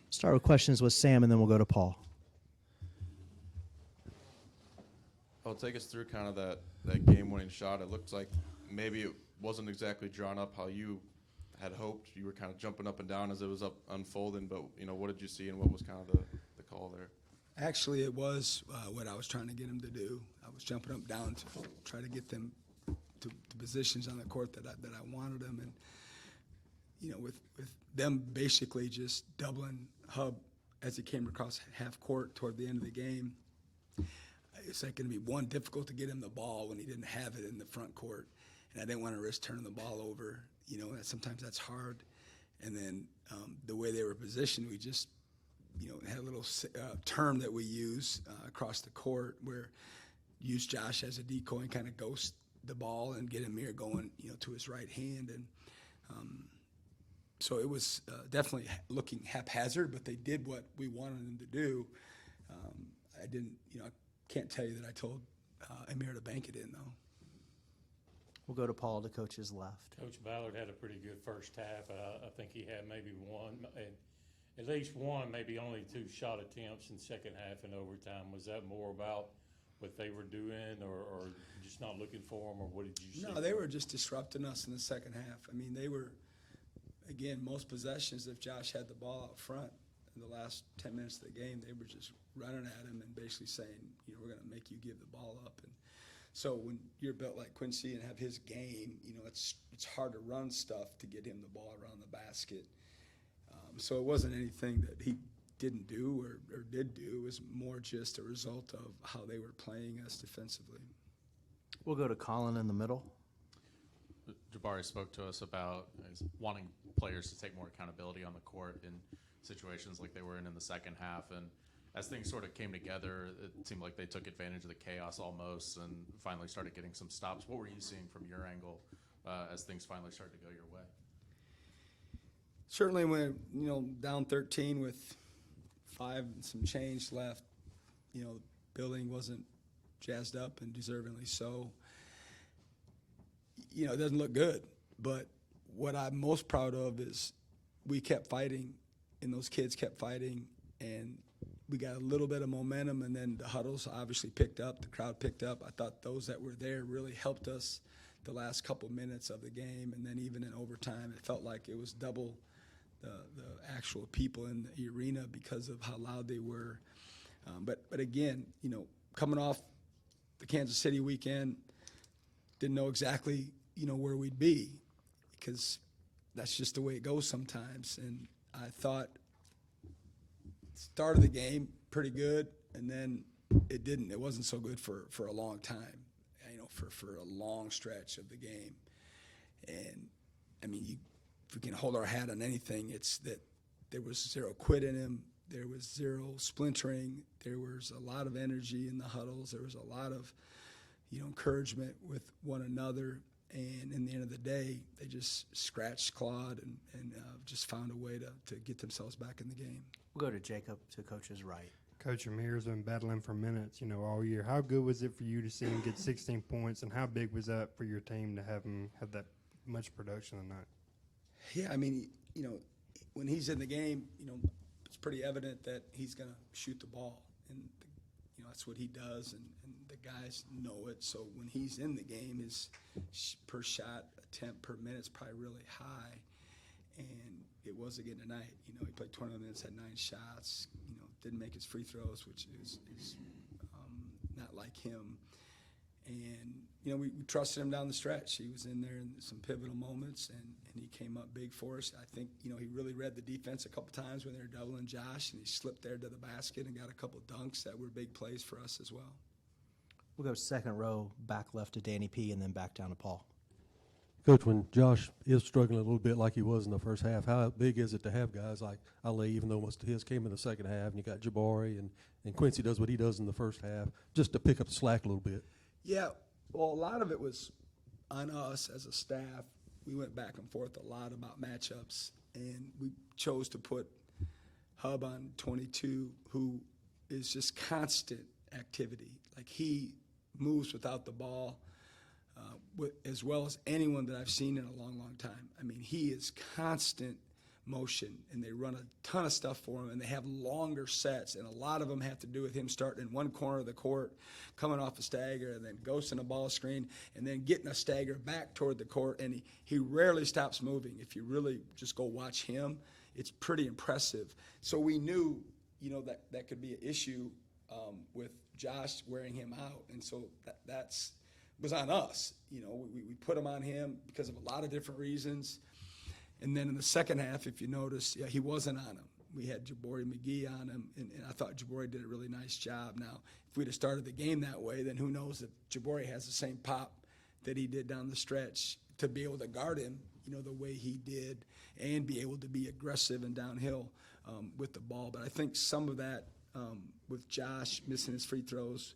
Start with questions with Sam, and then we'll go to Paul. I'll take us through kind of that game-winning shot. It looked like maybe it wasn't exactly drawn up how you had hoped. You were kind of jumping up and down as it was unfolding, but, what did you see and what was kind of the call there? Actually, it was what I was trying to get him to do. I was jumping up down to try to get them to positions on the court that I wanted them, and with them basically just doubling Hub as he came across half court toward the end of the game. It's like going to be one, difficult to get him the ball when he didn't have it in the front court, and I didn't want to risk turning the ball over. Sometimes that's hard. And then the way they were positioned, we just had a little term that we use across the court where use Josh as a decoy and kind of ghost the ball and get Amir going to his right hand. And so it was definitely looking haphazard, but they did what we wanted them to do. I didn't, I can't tell you that I told Amir to bank it in, though. We'll go to Paul to coach's left. Coach Ballard had a pretty good first half. I think he had maybe one, at least one, maybe only two shot attempts in second half and overtime. Was that more about what they were doing or just not looking for them, or what did you see? No, they were just disrupting us in the second half. I mean, they were, again, most possessions, if Josh had the ball out front in the last 10 minutes of the game, they were just running at him and basically saying, we're going to make you give the ball up. And so when you're built like Quincy and have his game, it's hard to run stuff to get him the ball around the basket. So it wasn't anything that he didn't do or did do. It was more just a result of how they were playing us defensively. We'll go to Colin in the middle. Jabari spoke to us about wanting players to take more accountability on the court in situations like they were in the second half. And as things sort of came together, it seemed like they took advantage of the chaos almost and finally started getting some stops. What were you seeing from your angle as things finally started to go your way? Certainly when, down 13 with 5 and some change left, building wasn't jazzed up and deservingly so. It doesn't look good, but what I'm most proud of is we kept fighting and those kids kept fighting, and we got a little bit of momentum, and then the huddles obviously picked up, the crowd picked up. I thought those that were there really helped us the last couple minutes of the game, and then even in overtime, it felt like it was double the actual people in the arena because of how loud they were. But again, coming off the Kansas City weekend, didn't know exactly, where we'd be because that's just the way it goes sometimes. And I thought start of the game pretty good, and then it didn't. It wasn't so good for a long time, for a long stretch of the game. And, I mean, if we can hold our hat on anything, it's that there was zero quit in him. There was zero splintering. There was a lot of energy in the huddles. There was a lot of, encouragement with one another. And in the end of the day, they just scratched, clawed, and just found a way to get themselves back in the game. We'll go to Jacob to coach's right. Coach Amir's been battling for minutes, all year. How good was it for you to see him get 16 points, and how big was that for your team to have him have that much production tonight? Yeah, I mean, when he's in the game, it's pretty evident that he's going to shoot the ball, and that's what he does, and the guys know it. So when he's in the game, his per shot attempt per minute is probably really high, and it was again tonight. He played 21 minutes, had 9 shots. Didn't make his free throws, which is not like him. And we trusted him down the stretch. He was in there in some pivotal moments, and he came up big for us. I think he really read the defense a couple times when they were doubling Josh, and he slipped there to the basket and got a couple dunks that were big plays for us as well. We'll go second row, back left to Danny P, and then back down to Paul. Coach, when Josh is struggling a little bit like he was in the first half, how big is it to have guys like Ali, even though most of his came in the second half, and you got Jabari and Quincy does what he does in the first half, just to pick up the slack a little bit? Yeah, well, a lot of it was on us as a staff. We went back and forth a lot about matchups, and we chose to put Hub on 22, who is just constant activity. Like, he moves without the ball as well as anyone that I've seen in a long, long time. I mean, he is constant motion, and they run a ton of stuff for him, and they have longer sets, and a lot of them have to do with him starting in one corner of the court, coming off a stagger, and then ghosting a ball screen, and then getting a stagger back toward the court, and he rarely stops moving. If you really just go watch him, it's pretty impressive. So we knew, that could be an issue with Josh wearing him out, and so that's was on us. We put him on him because of a lot of different reasons. And then in the second half, if you notice, he wasn't on him. We had Jabari McGee on him, and I thought Jabari did a really nice job. Now, if we'd have started the game that way, then who knows if Jabari has the same pop that he did down the stretch to be able to guard him, the way he did, and be able to be aggressive and downhill with the ball. But I think some of that with Josh missing his free throws,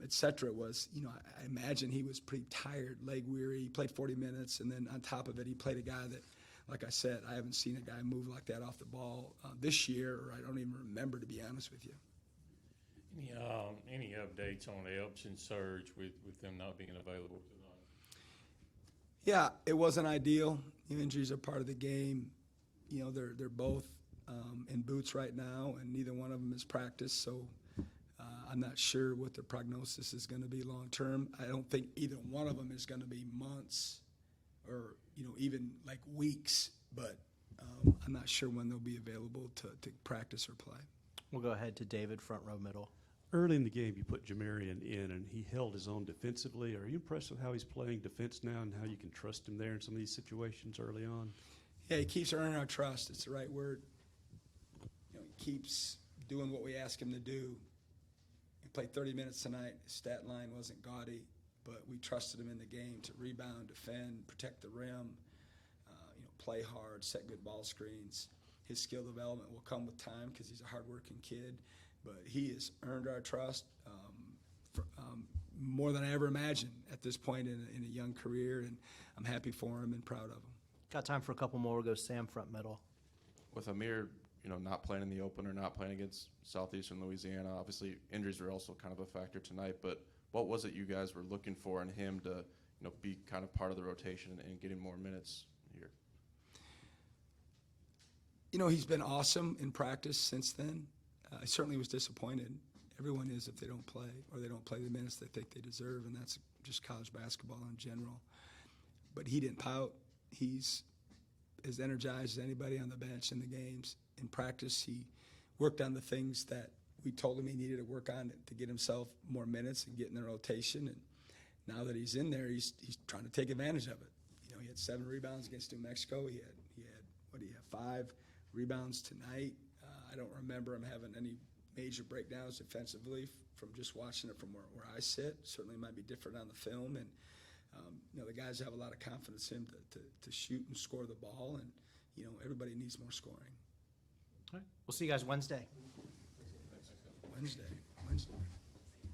et cetera, was, I imagine he was pretty tired, leg weary. He played 40 minutes, and then on top of it, he played a guy that, like I said, I haven't seen a guy move like that off the ball this year, or I don't even remember, to be honest with you. Any updates on Epps and Surge with them not being available tonight? Yeah, it wasn't ideal. Injuries are part of the game. They're both in boots right now, and neither one of them has practiced, so I'm not sure what their prognosis is going to be long term. I don't think either one of them is going to be months or even like weeks, but I'm not sure when they'll be available to practice or play. We'll go ahead to David, front row middle. Early in the game, you put Jamarian in, and he held his own defensively. Are you impressed with how he's playing defense now and how you can trust him there in some of these situations early on? Yeah, he keeps earning our trust. It's the right word. He keeps doing what we ask him to do. He played 30 minutes tonight. His stat line wasn't gaudy, but we trusted him in the game to rebound, defend, protect the rim, play hard, set good ball screens. His skill development will come with time because he's a hardworking kid, but he has earned our trust more than I ever imagined at this point in a young career, and I'm happy for him and proud of him. Got time for a couple more. We'll go Sam, front middle. With Amir, not playing in the opener, not playing against Southeastern Louisiana, obviously injuries were also kind of a factor tonight, but what was it you guys were looking for in him to, be kind of part of the rotation and getting more minutes here? He's been awesome in practice since then. I certainly was disappointed. Everyone is if they don't play or they don't play the minutes they think they deserve, and that's just college basketball in general. But he didn't pout. He's as energized as anybody on the bench in the games. In practice, he worked on the things that we told him he needed to work on to get himself more minutes and get in the rotation. And now that he's in there, he's trying to take advantage of it. He had 7 rebounds against New Mexico. He had 5 rebounds tonight. I don't remember him having any major breakdowns defensively from just watching it from where I sit. Certainly might be different on the film. And, the guys have a lot of confidence in him to shoot and score the ball. And, everybody needs more scoring. All right. We'll see you guys Wednesday. Wednesday.